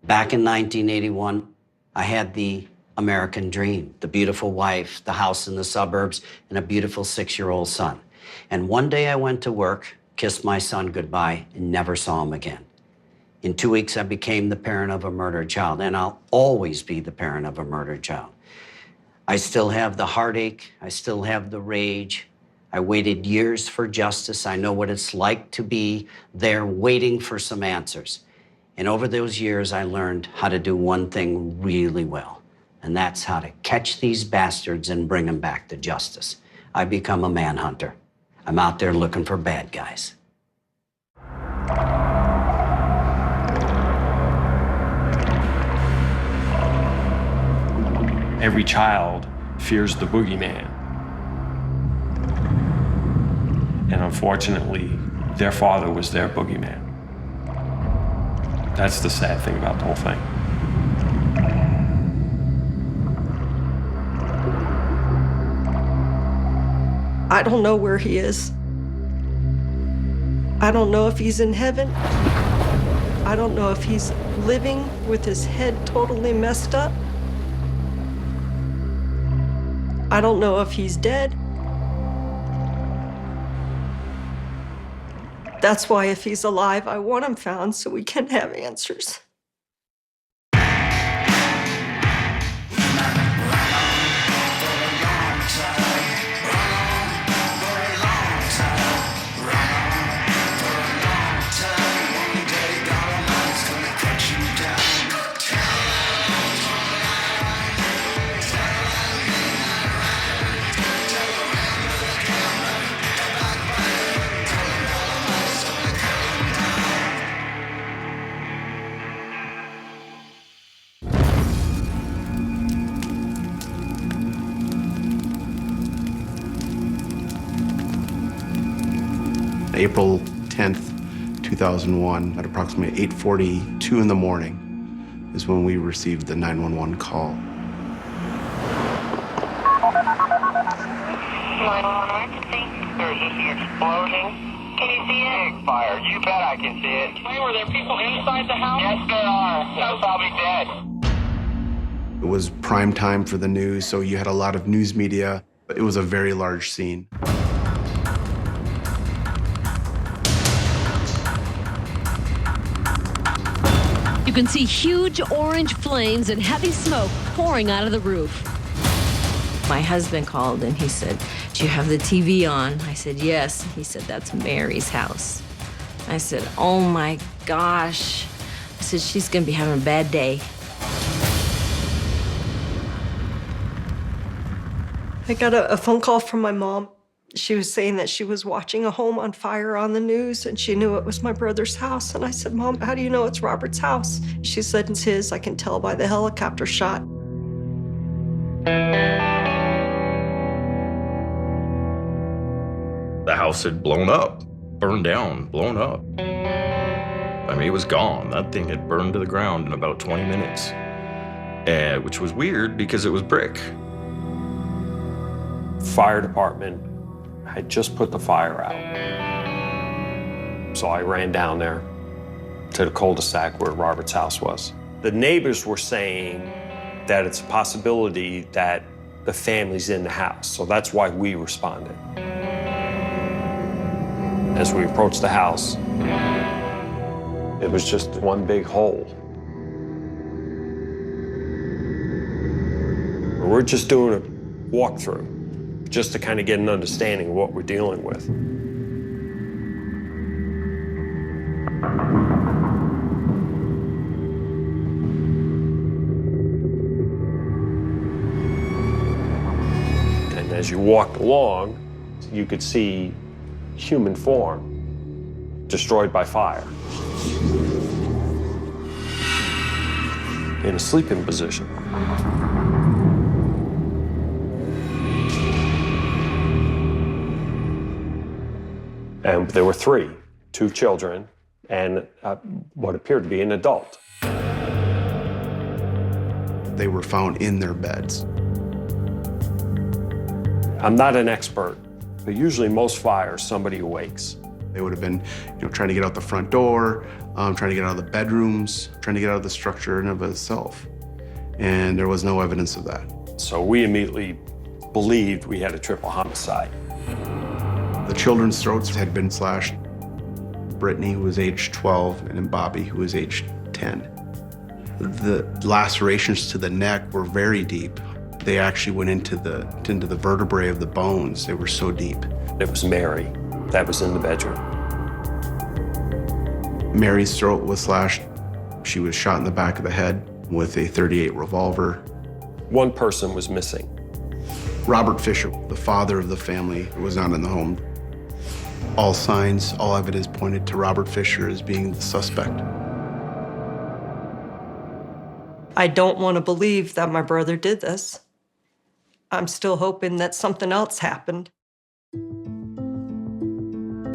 Back in 1981, I had the American dream, the beautiful wife, the house in the suburbs, and a beautiful 6-year-old son. And one day I went to work, kissed my son goodbye, and never saw him again. In 2 weeks, I became the parent of a murdered child, and I'll always be the parent of a murdered child. I still have the heartache. I still have the rage. I waited years for justice. I know what it's like to be there waiting for some answers. And over those years, I learned how to do one thing really well, and that's how to catch these bastards and bring them back to justice. I become a manhunter. I'm out there looking for bad guys. Every child fears the boogeyman. And unfortunately, their father was their boogeyman. That's the sad thing about the whole thing. I don't know where he is. I don't know if he's in heaven. I don't know if he's living with his head totally messed up. I don't know if he's dead. That's why if he's alive, I want him found so we can have answers. April 10th, 2001, at approximately 8:42 in the morning is when we received the 911 call. 911, I can see. There's just an explosion. Can you see it? Big fire. You bet I can see it. Wait, were there people inside the house? Yes, there are. They're probably dead. It was prime time for the news, so you had a lot of news media. It was a very large scene. You can see huge orange flames and heavy smoke pouring out of the roof. My husband called and he said, "Do you have the TV on?" I said, "Yes." He said, "That's Mary's house." I said, "Oh my gosh." I said, "She's gonna be having a bad day." I got a phone call from my mom. She was saying that she was watching a home on fire on the news and she knew it was my brother's house. And I said, "Mom, how do you know it's Robert's house?" She said, "It's his. I can tell by the helicopter shot." The house had blown up, burned down, blown up. I mean, it was gone. That thing had burned to the ground in about 20 minutes, which was weird because it was brick. Fire department had just put the fire out. So I ran down there to the cul-de-sac where Robert's house was. The neighbors were saying that it's a possibility that the family's in the house, so that's why we responded. As we approached the house, it was just one big hole. We're just doing a walkthrough, just to kind of get an understanding of what we're dealing with. And as you walked along, you could see human form destroyed by fire in a sleeping position. And there were two children, and what appeared to be an adult. They were found in their beds. I'm not an expert, but usually most fires, somebody awakes. They would have been, trying to get out the front door, trying to get out of the bedrooms, trying to get out of the structure in and of itself. And there was no evidence of that. So we immediately believed we had a triple homicide. The children's throats had been slashed. Brittany, who was age 12, and then Bobby, who was age 10. The lacerations to the neck were very deep. They actually went into the vertebrae of the bones. They were so deep. It was Mary that was in the bedroom. Mary's throat was slashed. She was shot in the back of the head with a .38 revolver. One person was missing. Robert Fisher, the father of the family, was not in the home. All signs, all evidence pointed to Robert Fisher as being the suspect. I don't want to believe that my brother did this. I'm still hoping that something else happened.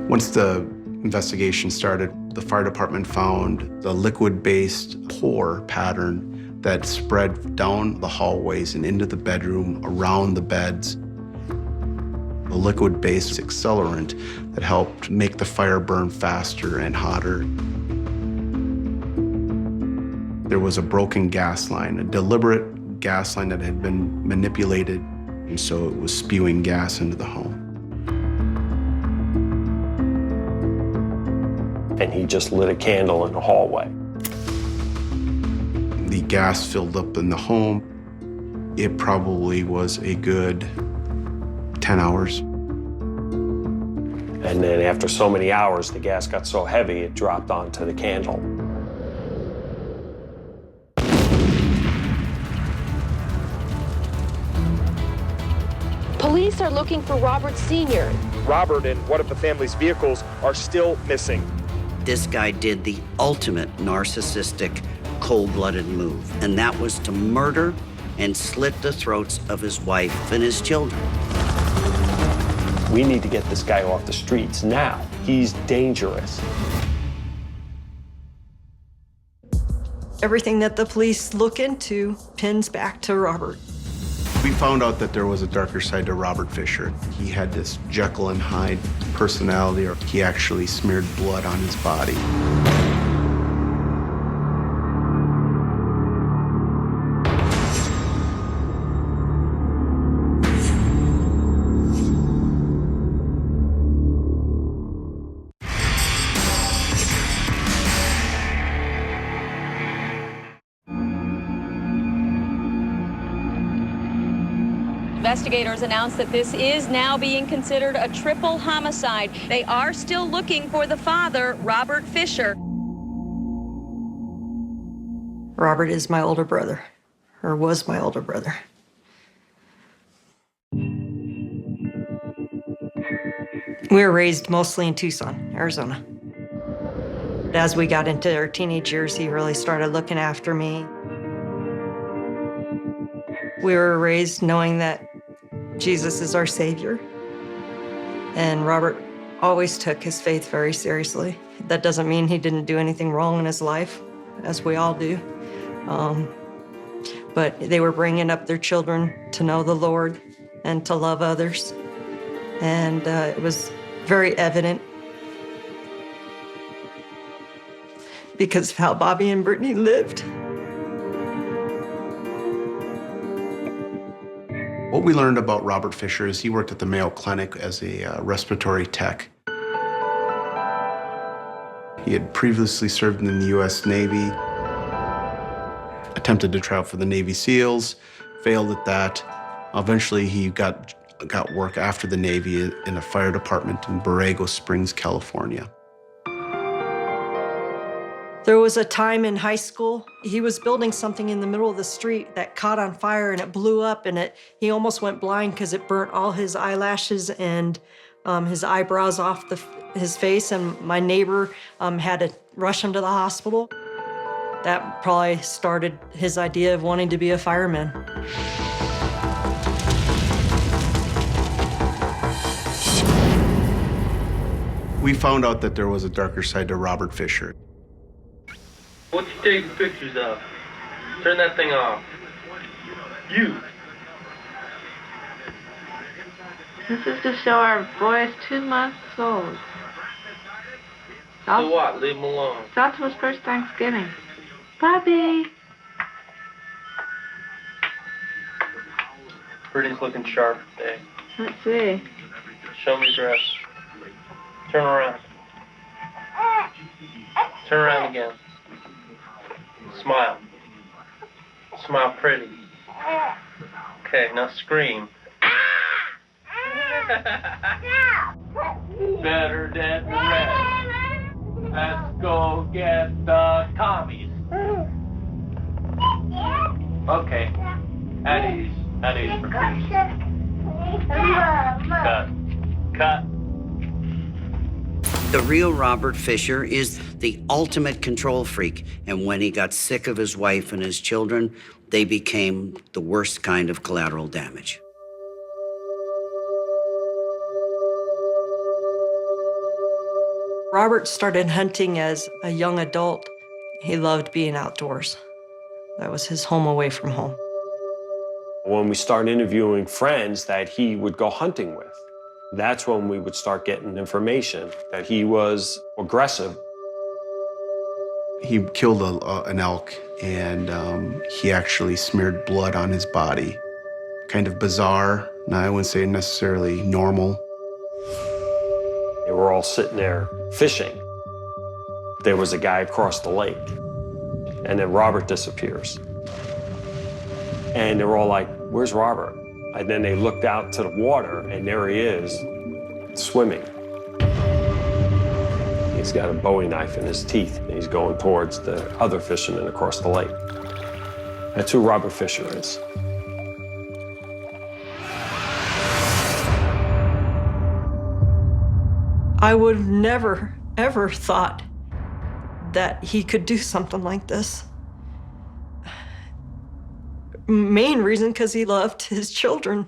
Once the investigation started, the fire department found the liquid-based pour pattern that spread down the hallways and into the bedroom, around the beds. A liquid-based accelerant that helped make the fire burn faster and hotter. There was a broken gas line, a deliberate gas line that had been manipulated, and so it was spewing gas into the home. And he just lit a candle in the hallway. The gas filled up in the home. It probably was a good 10 hours. And then after so many hours, the gas got so heavy, it dropped onto the candle. Police are looking for Robert Sr. Robert and one of the family's vehicles are still missing. This guy did the ultimate narcissistic, cold-blooded move, and that was to murder and slit the throats of his wife and his children. We need to get this guy off the streets now. He's dangerous. Everything that the police look into pins back to Robert. We found out that there was a darker side to Robert Fisher. He had this Jekyll and Hyde personality, or he actually smeared blood on his body. Investigators announced that this is now being considered a triple homicide. They are still looking for the father, Robert Fisher. Robert is my older brother, or was my older brother. We were raised mostly in Tucson, Arizona. As we got into our teenage years, he really started looking after me. We were raised knowing that Jesus is our Savior. And Robert always took his faith very seriously. That doesn't mean he didn't do anything wrong in his life, as we all do. But they were bringing up their children to know the Lord and to love others. And it was very evident because of how Bobby and Brittany lived. What we learned about Robert Fisher is he worked at the Mayo Clinic as a respiratory tech. He had previously served in the U.S. Navy, attempted to try out for the Navy SEALs, failed at that. Eventually, he got work after the Navy in a fire department in Borrego Springs, California. There was a time in high school, he was building something in the middle of the street that caught on fire and it blew up, and he almost went blind because it burnt all his eyelashes and his eyebrows off his face, and my neighbor had to rush him to the hospital. That probably started his idea of wanting to be a fireman. We found out that there was a darker side to Robert Fisher. What you taking pictures of? Turn that thing off. You. This is to show our boy is 2 months old. So what? Leave him alone. Thought it was first Thanksgiving. Bobby. Pretty's looking sharp today. Let's see. Show me your dress. Turn around. Turn around again. Smile. Smile pretty. Okay, now scream. Better than the rest. Let's go get the commies. Okay. At ease. At ease for kids. Cut. The real Robert Fisher is the ultimate control freak, and when he got sick of his wife and his children, they became the worst kind of collateral damage. Robert started hunting as a young adult. He loved being outdoors. That was his home away from home. When we started interviewing friends that he would go hunting with, that's when we would start getting information that he was aggressive. He killed an elk, and he actually smeared blood on his body. Kind of bizarre. Now, I wouldn't say necessarily normal. They were all sitting there fishing. There was a guy across the lake, and then Robert disappears. And they were all like, "Where's Robert?" And then they looked out to the water, and there he is, swimming. He's got a Bowie knife in his teeth, and he's going towards the other fishermen across the lake. That's who Robert Fisher is. I would have never, ever thought that he could do something like this. Main reason, because he loved his children.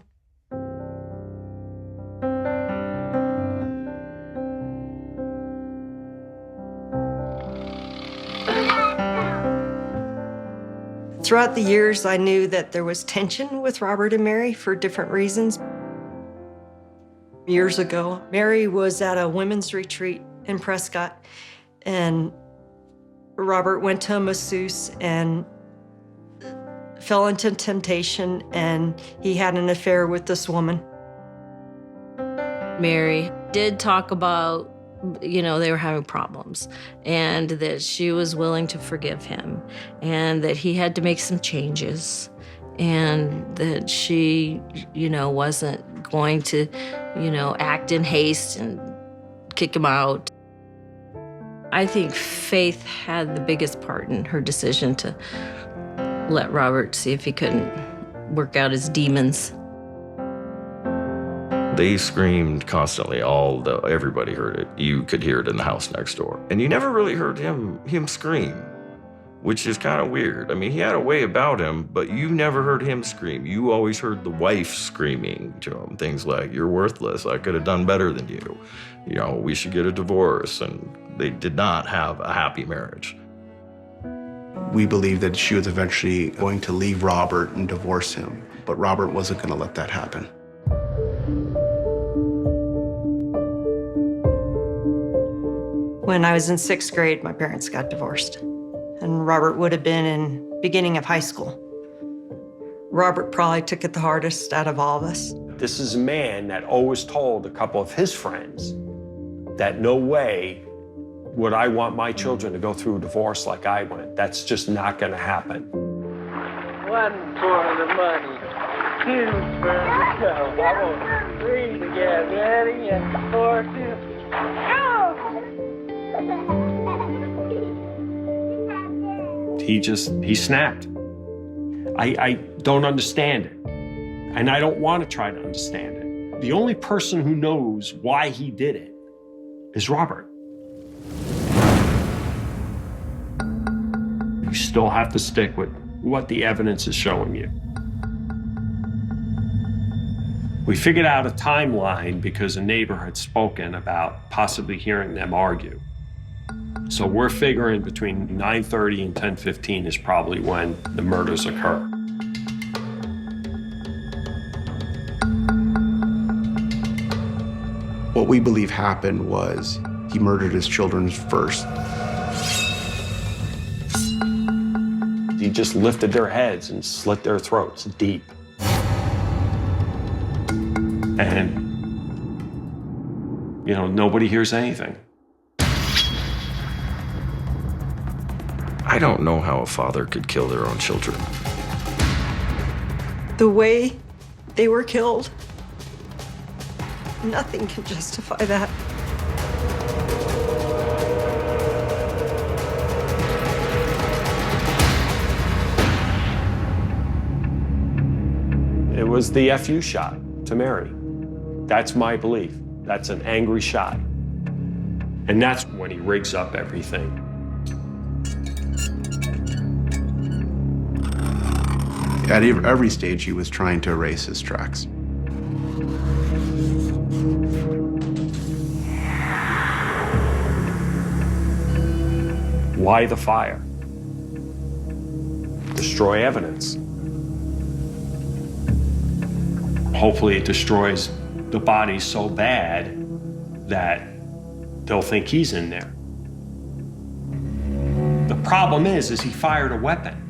Throughout the years, I knew that there was tension with Robert and Mary for different reasons. Years ago, Mary was at a women's retreat in Prescott, and Robert went to a masseuse and fell into temptation, and he had an affair with this woman. Mary did talk about, you know, they were having problems, and that she was willing to forgive him, and that he had to make some changes, and that she, you know, wasn't going to, you know, act in haste and kick him out. I think Faith had the biggest part in her decision to let Robert see if he couldn't work out his demons. They screamed constantly. Everybody heard it. You could hear it in the house next door. And you never really heard him scream, which is kind of weird. I mean, he had a way about him, but you never heard him scream. You always heard the wife screaming to him, things like, "You're worthless. I could have done better than you. You know, we should get a divorce." And they did not have a happy marriage. We believed that she was eventually going to leave Robert and divorce him, but Robert wasn't going to let that happen. When I was in 6th grade, my parents got divorced, and Robert would have been in beginning of high school. Robert probably took it the hardest out of all of us. This is a man that always told a couple of his friends that no way would I want my children to go through a divorce like I went. That's just not going to happen. 1 for the money, 2 for the show. I want 3 to get ready and 4 to He snapped. I don't understand it. And I don't want to try to understand it. The only person who knows why he did it is Robert. You still have to stick with what the evidence is showing you. We figured out a timeline because a neighbor had spoken about possibly hearing them argue. So we're figuring between 9:30 and 10:15 is probably when the murders occur. What we believe happened was He murdered his children first. He just lifted their heads and slit their throats deep. And, you know, nobody hears anything. I don't know how a father could kill their own children. The way they were killed, nothing can justify that. It was the FU shot to Mary. That's my belief. That's an angry shot. And that's when he rigs up everything. At every stage, he was trying to erase his tracks. Why the fire? Destroy evidence. Hopefully it destroys the body so bad that they'll think he's in there. The problem is he fired a weapon.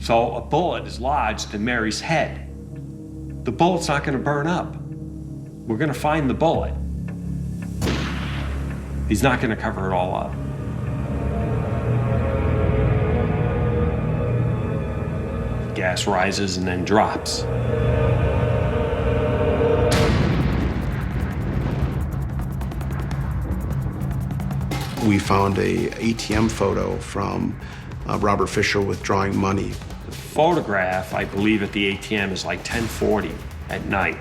So a bullet is lodged in Mary's head. The bullet's not going to burn up. We're going to find the bullet. He's not going to cover it all up. Gas rises and then drops. We found a ATM photo from Robert Fisher withdrawing money. The photograph, I believe, at the ATM is like 10:40 at night.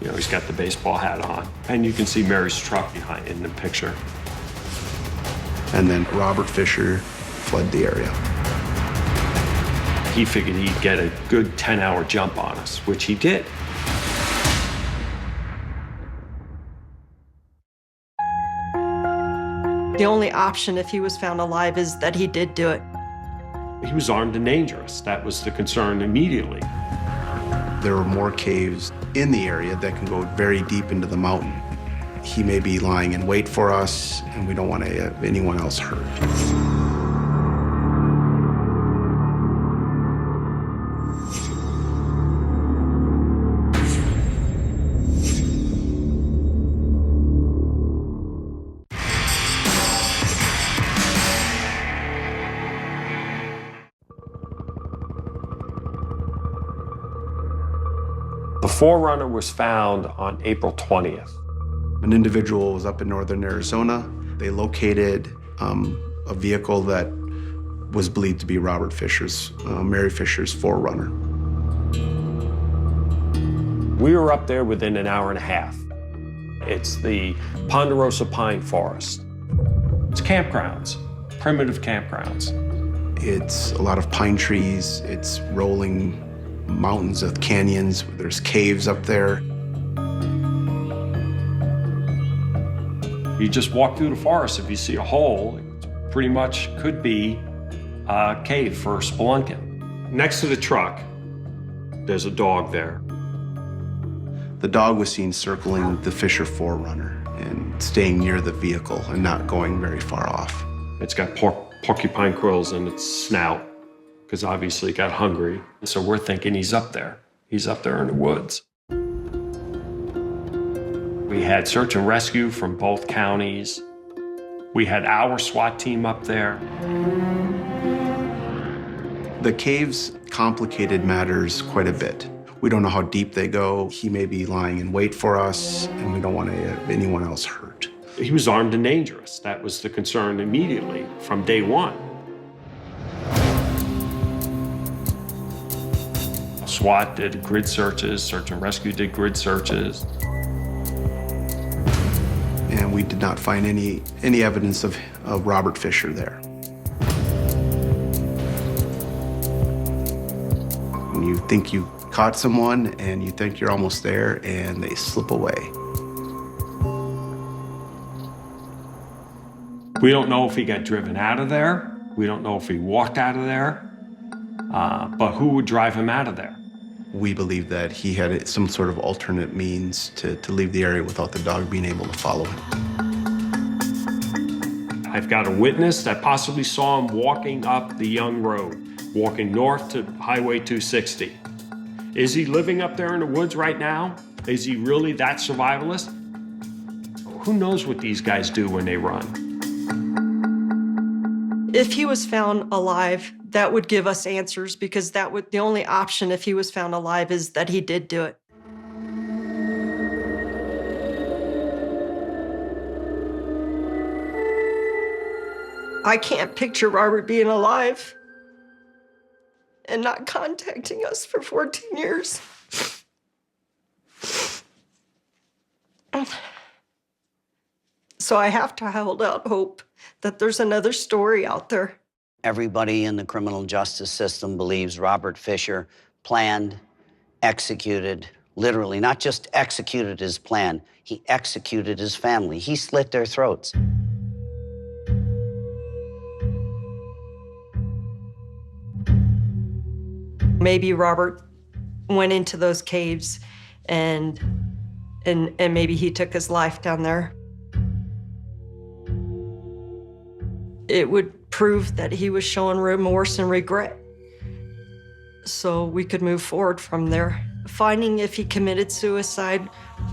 You know, he's got the baseball hat on. And you can see Mary's truck behind in the picture. And then Robert Fisher fled the area. He figured he'd get a good 10-hour jump on us, which he did. The only option if he was found alive is that he did do it. He was armed and dangerous. That was the concern immediately. There are more caves in the area that can go very deep into the mountain. He may be lying in wait for us, and we don't want to have anyone else hurt. The forerunner was found on April 20th. An individual was up in northern Arizona. They located a vehicle that was believed to be Robert Fisher's, Mary Fisher's forerunner. We were up there within an hour and a half. It's the Ponderosa Pine Forest. It's campgrounds, primitive campgrounds. It's a lot of pine trees. It's rolling mountains of canyons. There's caves up there. You just walk through the forest. If you see a hole, it pretty much could be a cave for spelunking. Next to the truck, there's a dog there. The dog was seen circling the Fisher forerunner and staying near the vehicle and not going very far off. It's got porcupine quills in its snout, because obviously it got hungry. So we're thinking he's up there. He's up there in the woods. We had search and rescue from both counties. We had our SWAT team up there. The caves complicated matters quite a bit. We don't know how deep they go. He may be lying in wait for us, and we don't want to have anyone else hurt. He was armed and dangerous. That was the concern immediately from day one. SWAT did grid searches, search and rescue did grid searches. And we did not find any evidence of Robert Fisher there. When you think you caught someone and you think you're almost there and they slip away. We don't know if he got driven out of there. We don't know if he walked out of there. But who would drive him out of there? We believe that he had some sort of alternate means to leave the area without the dog being able to follow him. I've got a witness that possibly saw him walking up the Young Road, walking north to Highway 260. Is he living up there in the woods right now? Is he really that survivalist? Who knows what these guys do when they run? If he was found alive, that would give us answers, because the only option if he was found alive is that he did do it. I can't picture Robert being alive and not contacting us for 14 years. So I have to hold out hope that there's another story out there. Everybody in the criminal justice system believes Robert Fisher planned, executed, literally, not just executed his plan, he executed his family. He slit their throats. Maybe Robert went into those caves and maybe he took his life down there. It would prove that he was showing remorse and regret, so we could move forward from there. Finding if he committed suicide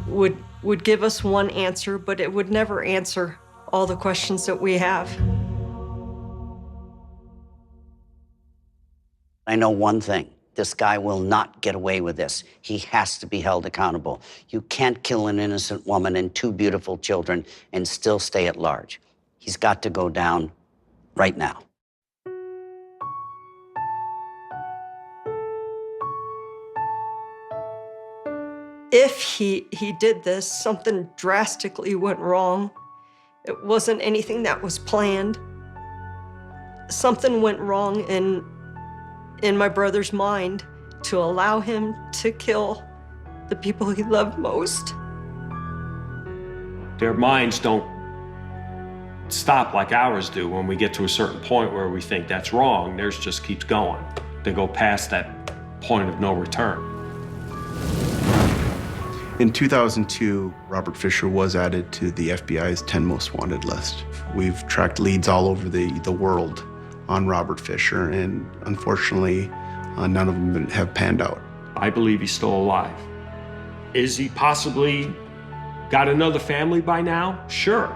would give us one answer, but it would never answer all the questions that we have. I know one thing. This guy will not get away with this. He has to be held accountable. You can't kill an innocent woman and 2 beautiful children and still stay at large. He's got to go down right now. If he did this, something drastically went wrong. It wasn't anything that was planned. Something went wrong in my brother's mind to allow him to kill the people he loved most. Their minds don't stop like ours do when we get to a certain point where we think that's wrong. Theirs just keeps going. They go past that point of no return. In 2002, Robert Fisher was added to the FBI's 10 most wanted list. We've tracked leads all over the world on Robert Fisher, and unfortunately, none of them have panned out. I believe he's still alive. Is he possibly got another family by now? Sure.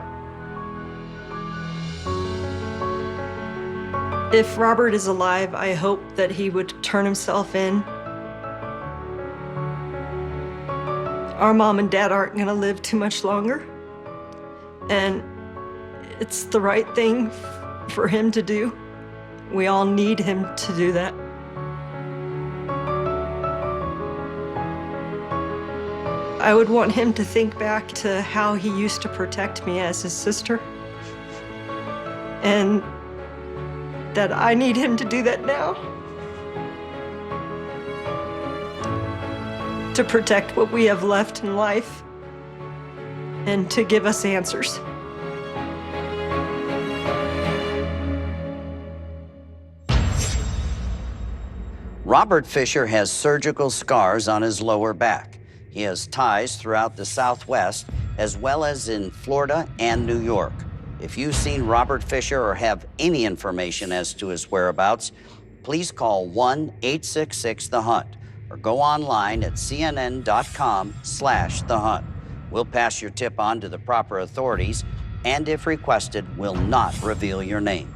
If Robert is alive, I hope that he would turn himself in. Our mom and dad aren't gonna live too much longer, and it's the right thing for him to do. We all need him to do that. I would want him to think back to how he used to protect me as his sister, and that I need him to do that now. To protect what we have left in life and to give us answers. Robert Fisher has surgical scars on his lower back. He has ties throughout the Southwest, as well as in Florida and New York. If you've seen Robert Fisher or have any information as to his whereabouts, please call 1-866-THE-HUNT or go online at cnn.com/thehunt. We'll pass your tip on to the proper authorities, and if requested, will not reveal your name.